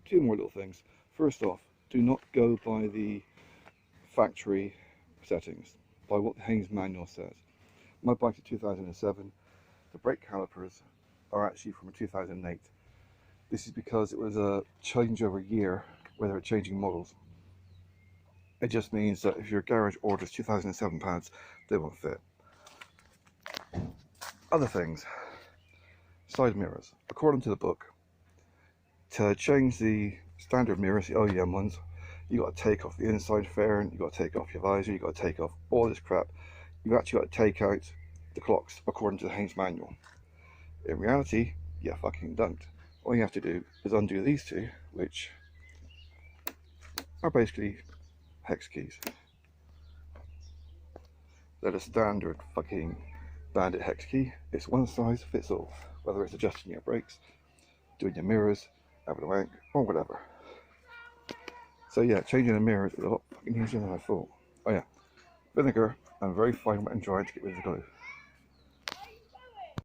two more little things. First off, do not go by the factory settings, by what the Haynes manual says. My bike's a 2007. The brake calipers are actually from 2008. This is because it was a changeover year where they were changing models. It just means that if your garage orders 2007 pads, they won't fit. Other things. Side mirrors. According to the book, to change the standard mirrors, the OEM ones, you got to take off the inside fairing, you got to take off your visor, you got to take off all this crap. You've actually got to take out the clocks according to the Haynes manual. In reality, you fucking don't. All you have to do is undo these two, which are basically hex keys. They're the standard fucking bandit hex key. It's one size fits all, whether it's adjusting your brakes, doing your mirrors, having a wank, or whatever. So yeah, changing the mirrors is a lot fucking easier than I thought. Oh yeah, vinegar and very fine wet and dry to get rid of the glue.